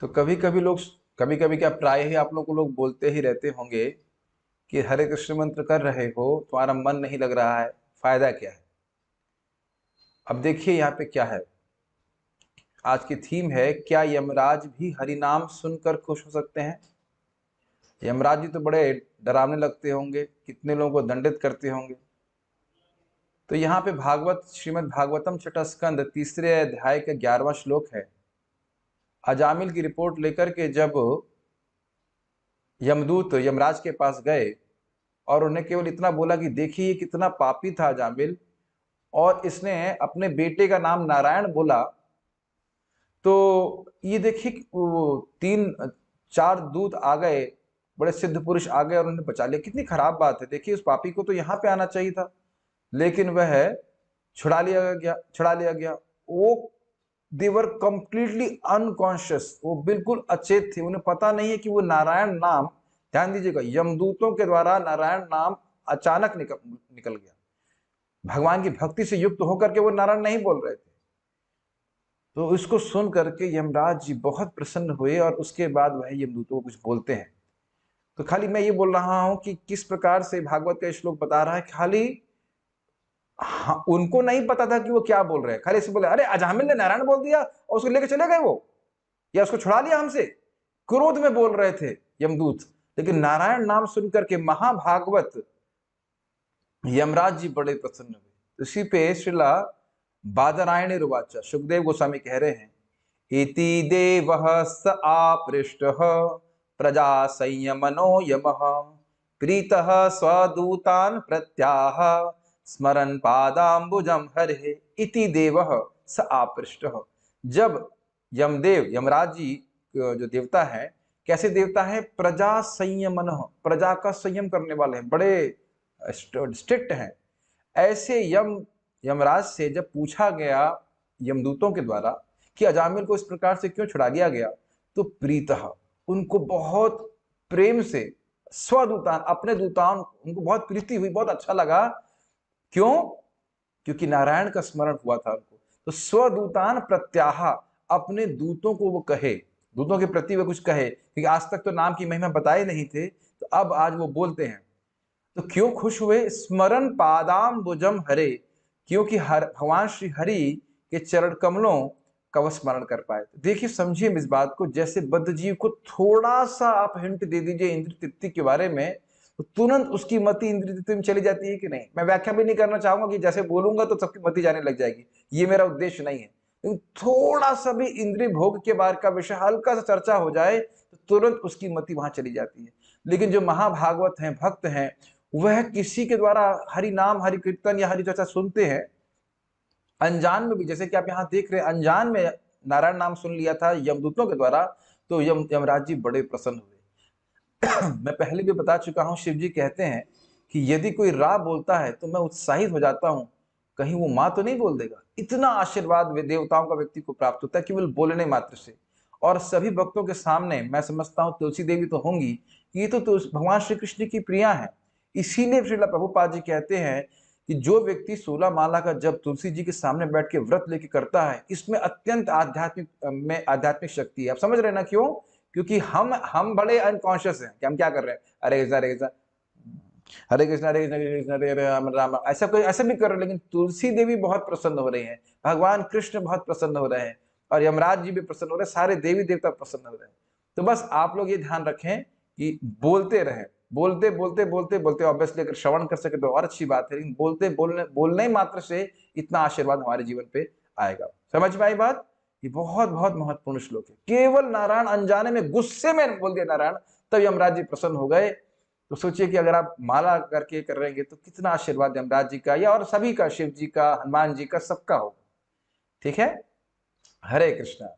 तो कभी कभी क्या प्राय ही आप लोग को लोग बोलते ही रहते होंगे कि हरे कृष्ण मंत्र कर रहे हो, तुम्हारा मन नहीं लग रहा है, फायदा क्या है। अब देखिए यहाँ पे क्या है, आज की थीम है, क्या यमराज भी हरि नाम सुनकर खुश हो सकते हैं। यमराज जी तो बड़े डरावने लगते होंगे, कितने लोगों को दंडित करते होंगे। तो यहाँ पे भागवत श्रीमद् भागवतम छठा स्कंद तीसरे अध्याय का 11वां श्लोक है। अजामिल की रिपोर्ट लेकर के जब यमदूत यमराज के पास गए और उन्हें केवल इतना बोला कि देखिए ये कितना पापी था अजामिल, और इसने अपने बेटे का नाम नारायण बोला, तो ये देखिए कि वो तीन चार दूत आ गए, बड़े सिद्ध पुरुष आ गए और उन्हें बचा लिया। कितनी खराब बात है। देखिए उस पापी को तो यहाँ पे आना चाहिए था, लेकिन वह छुड़ा लिया गया। वो देवर कंप्लीटली अनकॉन्शियस, वो बिल्कुल अचेत थे, उन्हें पता नहीं है कि वो नारायण नाम, ध्यान दीजिएगा, यमदूतों के द्वारा नारायण नाम अचानक निकल गया। भगवान की भक्ति से युक्त होकर के वो नारायण नहीं बोल रहे थे। तो इसको सुन करके यमराज जी बहुत प्रसन्न हुए और उसके बाद वह यमदूतों को कुछ बोलते हैं। तो खाली मैं ये बोल रहा हूं कि किस प्रकार से भागवत का श्लोक बता रहा है। खाली हाँ, उनको नहीं पता था कि वो क्या बोल रहे हैं, खाली ऐसे बोले अरे अजामिल ने नारायण बोल दिया और उसको लेके चले गए वो, या उसको छुड़ा लिया हमसे। क्रोध में बोल रहे थे यमदूत, लेकिन नारायण नाम सुनकर के महाभागवत यमराज जी बड़े प्रसन्न हुए। इसी पे श्रीला बादरायण रुवाचा, सुखदेव गोस्वामी कह रहे हैं, इति देवः स आपृष्टः प्रजा संयमनो यमः प्रीतः स्वदूतान् प्रत्याह स्मरन् पादाम्बुजं हरे। इति देवः स आपृष्टः, जब यमदेव यमराज जी जो देवता है, कैसे देवता है, प्रजा संयमन, प्रजा का संयम करने वाले हैं, बड़े स्ट्रिक्ट हैं। ऐसे यमराज से जब पूछा गया यमदूतों के द्वारा कि अजामिल को इस प्रकार से क्यों छुड़ा दिया गया, तो प्रीतः, उनको बहुत प्रेम से, स्वदूतान, अपने दूतान, उनको बहुत प्रीति हुई, बहुत अच्छा लगा। क्यों? क्योंकि नारायण का स्मरण हुआ था उनको। तो स्वदूतान प्रत्याह, अपने दूतों को वो कहे, दूतों के प्रति वो कुछ कहे, क्योंकि आज तक तो नाम की महिमा बताए नहीं थे, तो अब आज वो बोलते हैं। तो क्यों खुश हुए? स्मरण पादाम्बुजम हरे, क्योंकि भगवान श्री हरि के चरण कमलों का वह स्मरण कर पाए। देखिए समझिए इस बात को, जैसे बद्ध जीव को थोड़ा सा आप हिंट दे दीजिए इंद्र तृप्ति के बारे में, तो तुरंत उसकी मति इंद्र तृप्ति में चली जाती है कि नहीं। मैं व्याख्या भी नहीं करना चाहूंगा कि जैसे बोलूंगा तो सबकी मति जाने लग जाएगी, ये मेरा उद्देश्य नहीं है। लेकिन थोड़ा सा भी इंद्रिय भोग के बारे का विषय हल्का सा चर्चा हो जाए तो तुरंत उसकी मति वहां चली जाती है। लेकिन जो महाभागवत हैं, भक्त हैं, वह किसी के द्वारा हरि नाम, हरि कीर्तन या हरि चर्चा सुनते हैं, अनजान में भी, जैसे कि आप यहाँ देख रहे हैं, अनजान में नारायण नाम सुन लिया था यमदूतों के द्वारा, तो यमराज जी बड़े प्रसन्न हुए। मैं पहले भी बता चुका हूँ, शिव जी कहते हैं कि यदि कोई रा बोलता है तो मैं उत्साहित हो जाता हूँ, कहीं वो माँ तो नहीं बोल देगा। इतना आशीर्वाद वे देवताओं का व्यक्ति को प्राप्त होता है केवल बोलने मात्र से। और सभी भक्तों के सामने मैं समझता हूँ तुलसी देवी तो होंगी, ये तो भगवान श्री कृष्ण की प्रिया है। इसीलिए श्रीला प्रभुपाद जी कहते हैं कि जो व्यक्ति 16 माला का जब तुलसी जी के सामने बैठ के व्रत लेके करता है, इसमें अत्यंत आध्यात्मिक शक्ति है। आप समझ रहे हैं ना क्यों? क्योंकि हम बड़े अनकॉन्शियस हैं कि हम क्या कर रहे हैं, हरे कृष्ण हरे कृष्ण हरे कृष्ण हरे कृष्ण हरे कृष्ण हरे राम राम, ऐसा भी कर रहे हैं। लेकिन तुलसी देवी बहुत प्रसन्न हो रही हैं, भगवान कृष्ण बहुत प्रसन्न हो रहे हैं, और यमराज जी भी प्रसन्न हो रहे हैं, सारे देवी देवता प्रसन्न हो रहे हैं। तो बस आप लोग ये ध्यान रखें कि बोलते रहें, बोलते बोलते बोलते बोलते, ऑब्वियसली अगर श्रवण कर सके तो और अच्छी बात है, लेकिन बोलने मात्र से इतना आशीर्वाद हमारे जीवन पे आएगा। समझ में आई बात? ये बहुत बहुत महत्वपूर्ण श्लोक है। केवल नारायण अनजाने में गुस्से में बोल दिया नारायण, तब यमराज जी प्रसन्न हो गए। तो सोचिए कि अगर आप माला करके कर रहेंगे तो कितना आशीर्वाद यमराज जी का या और सभी का, शिव जी का, हनुमान जी का, सबका होगा। ठीक है, हरे कृष्णा।